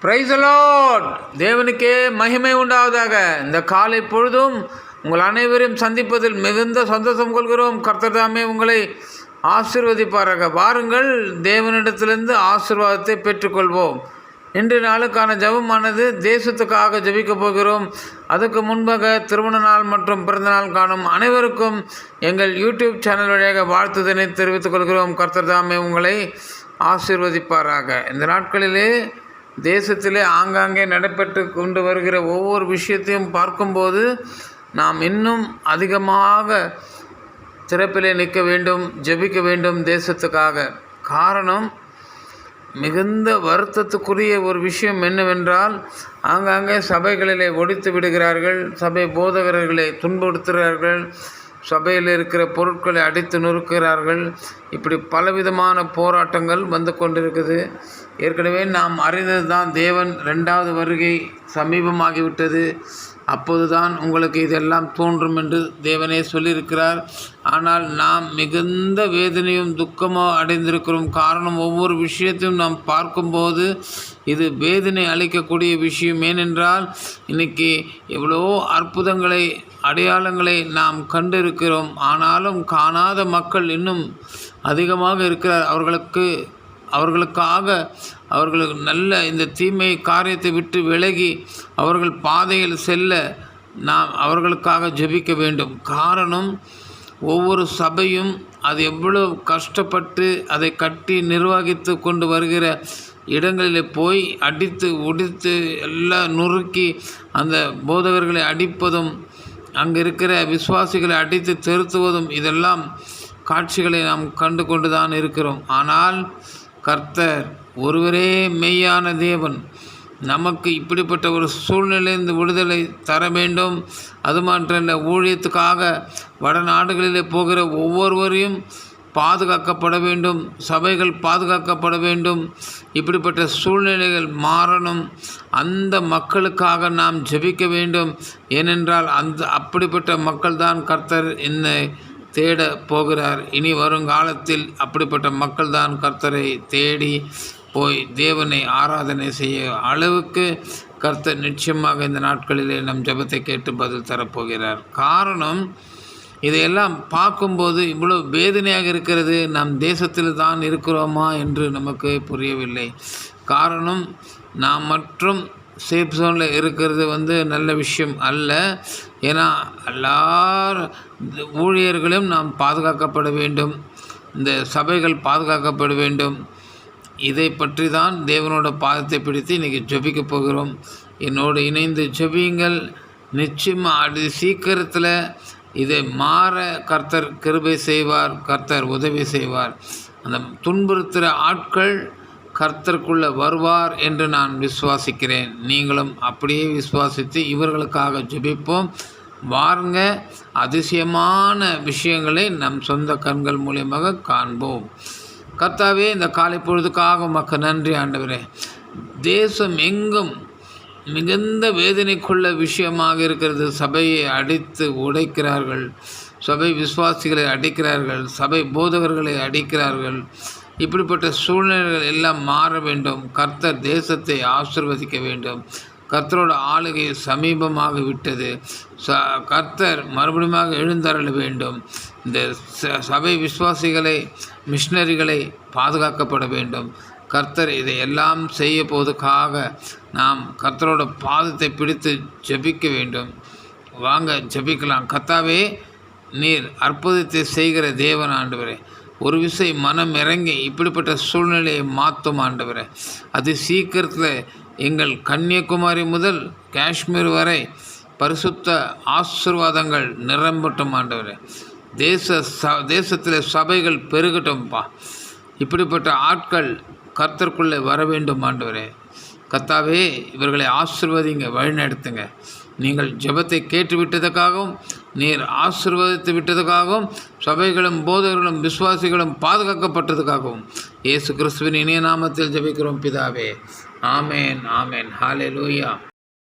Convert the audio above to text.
Praise the Lord. தேவனுக்கே மகிமை உண்டாவதாக. இந்த காலை பொழுதும் உங்கள் அனைவரையும் சந்திப்பதில் மிகுந்த சந்தோஷம் கொள்கிறோம். கர்த்தர் தாமே உங்களை ஆசீர்வதிப்பாராக. வாருங்கள், தேவனிடத்திலிருந்து ஆசீர்வாதத்தை பெற்றுக்கொள்வோம். இன்று நாளுக்கான ஜெபமானது தேசத்துக்காக ஜெபிக்கப் போகிறோம். அதுக்கு முன்பாக திருமண நாள் மற்றும் பிறந்தநாள் காணும் அனைவருக்கும் எங்கள் யூடியூப் சேனல் வழியாக வாழ்த்துதனை தெரிவித்துக் கொள்கிறோம். கர்த்தர் தாமே உங்களை ஆசீர்வதிப்பாராக. இந்த நாட்களிலே தேசத்திலே ஆங்காங்கே நடைபெற்று கொண்டு வருகிற ஒவ்வொரு விஷயத்தையும் பார்க்கும்போது நாம் இன்னும் அதிகமாக சிறப்பிலே நிற்க வேண்டும், ஜெபிக்க வேண்டும் தேசத்துக்காக. காரணம், மிகுந்த வருத்தத்துக்குரிய ஒரு விஷயம் என்னவென்றால், ஆங்காங்கே சபைகளிலே ஒடித்து விடுகிறார்கள், சபை போதகர்களை துன்புறுத்துகிறார்கள், சபையில் இருக்கிற பொருட்களை அடித்து நொறுக்கிறார்கள். இப்படி பலவிதமான போராட்டங்கள் வந்து கொண்டிருக்குது. ஏற்கனவே நாம் அறிந்தது தான், தேவன் 2வது வருகை சமீபமாகிவிட்டது, அப்போது தான் உங்களுக்கு இதெல்லாம் தோன்றும் என்று தேவனே சொல்லியிருக்கிறார். ஆனால் நாம் மிகுந்த வேதனையும் துக்கமோ அடைந்திருக்கிறோம். காரணம், ஒவ்வொரு விஷயத்தையும் நாம் பார்க்கும்போது இது வேதனை அளிக்கக்கூடிய விஷயம். ஏனென்றால் இன்றைக்கி எவ்வளோ அற்புதங்களை அடையாளங்களை நாம் கண்டிருக்கிறோம். ஆனாலும் காணாத மக்கள் இன்னும் அதிகமாக இருக்கிறார். அவர்களுக்காக அவர்களுக்கு நல்ல இந்த தீமை காரியத்தை விட்டு விலகி அவர்கள் பாதையில் செல்ல நாம் அவர்களுக்காக ஜெபிக்க வேண்டும். காரணம், ஒவ்வொரு சபையும் அது எவ்வளவு கஷ்டப்பட்டு அதை கட்டி நிர்வகித்து கொண்டு வருகிற இடங்களில் போய் அடித்து உடித்து எல்லாம் நொறுக்கி அந்த போதகர்களை அடிப்பதும், அங்கே இருக்கிற விசுவாசிகளை அடித்து திருத்துவதும், இதெல்லாம் காட்சிகளை நாம் கண்டு கொண்டு தான் இருக்கிறோம். ஆனால் கர்த்தர் ஒருவரே மெய்யான தேவன். நமக்கு இப்படிப்பட்ட ஒரு சூழ்நிலையிலிருந்து விடுதலை தர வேண்டும். அது மாத்திரமல்ல, ஊழியத்துக்காக வடநாடுகளிலே போகிற ஒவ்வொருவரையும் பாதுகாக்கப்பட வேண்டும், சபைகள் பாதுகாக்கப்பட வேண்டும். இப்படிப்பட்ட சூழ்நிலைகள் மாறணும். அந்த மக்களுக்காக நாம் ஜெபிக்க வேண்டும். ஏனென்றால் அப்படிப்பட்ட மக்கள்தான் கர்த்தர் என்னை தேட போகிறார். இனி வருங்காலத்தில் அப்படிப்பட்ட மக்கள்தான் கர்த்தரை தேடி போய் தேவனை ஆராதனை செய்ய அளவுக்கு கர்த்தர் நிச்சயமாக இந்த நாட்களிலே நம் ஜெபத்தை கேட்டு பதில் தரப்போகிறார். காரணம், இதையெல்லாம் பார்க்கும்போது இவ்வளோ வேதனையாக இருக்கிறது. நம் தேசத்தில் தான் இருக்கிறோமா என்று நமக்கு புரியவில்லை. காரணம், நாம் மற்றும் சேஃப் ஜோனில் இருக்கிறது நல்ல விஷயம் அல்ல. ஏன்னா எல்லாரும் ஊழியர்களும் நாம் பாதுகாக்கப்பட வேண்டும், இந்த சபைகள் பாதுகாக்கப்பட வேண்டும். இதை பற்றி தான் தேவனோட பாதத்தை பிடித்து இன்றைக்கி ஜெபிக்க போகிறோம். என்னோடு இணைந்து ஜெபியுங்கள். நிச்சயமாக அது சீக்கிரத்தில் இதை மாற கர்த்தர் கிருபை செய்வார், கர்த்தர் உதவி செய்வார். அந்த துன்புறுத்துகிற ஆட்கள் கர்த்தருக்குள்ளே வருவார் என்று நான் விசுவாசிக்கிறேன். நீங்களும் அப்படியே விசுவாசித்து இவர்களுக்காக ஜெபிப்போம். வாருங்க, அதிசயமான விஷயங்களை நம் சொந்த கண்கள் மூலியமாக காண்போம். கர்த்தாவே, இந்த காலை பொழுதுக்காக உமக்கு நன்றி ஆண்டவரே. தேசம் எங்கும் மிகுந்த வேதனைக்குள்ள விஷயமாக இருக்கிறது. சபையை அடித்து உடைக்கிறார்கள், சபை விசுவாசிகளை அடிக்கிறார்கள், சபை போதகர்களை அடிக்கிறார்கள். இப்படிப்பட்ட சூழ்நிலைகள் எல்லாம் மாற வேண்டும். கர்த்தர் தேசத்தை ஆசீர்வதிக்க வேண்டும். கர்த்தரோட ஆளுகை சமீபமாக விட்டது. கர்த்தர் மறுபடியும் எழுந்தருள வேண்டும். இந்த சபை விசுவாசிகளை, மிஷினரிகளை பாதுகாக்கப்பட வேண்டும். கர்த்தர் இதையெல்லாம் செய்ய போவதற்காக நாம் கர்த்தரோட பாதத்தை பிடித்து ஜெபிக்க வேண்டும். வாங்க ஜெபிக்கலாம். கர்த்தாவே, நீர் அற்புதத்தை செய்கிற தேவன் ஆண்டவரே. ஒரு விசை மனம் இறங்கி இப்படிப்பட்ட சூழ்நிலையை மாற்றும் ஆண்டவரே. அது சீக்கிரத்தில் எங்கள் கன்னியாகுமரி முதல் காஷ்மீர் வரை பரிசுத்த ஆசீர்வாதங்கள் நிரம்பட்டும் ஆண்டவரே. தேசத்தில் சபைகள் பெருகட்டும்ப்பா. இப்படிப்பட்ட ஆட்கள் கர்த்தருக்குள்ளே வர வேண்டும் ஆண்டவரே. கர்த்தாவே, இவர்களை ஆசீர்வதிங்க, வழிநடத்துங்க. நீங்கள் ஜெபத்தை கேட்டு விட்டதுக்காகவும், நீர் ஆசீர்வதித்து விட்டதுக்காகவும், சபைகளும் போதகர்களும் விசுவாசிகளும் பாதுகாக்கப்பட்டதுக்காகவும் இயேசு கிறிஸ்துவின் இனிய நாமத்தில் ஜெபிக்கிறோம் பிதாவே. ஆமேன், ஆமேன். ஹல்லேலூயா.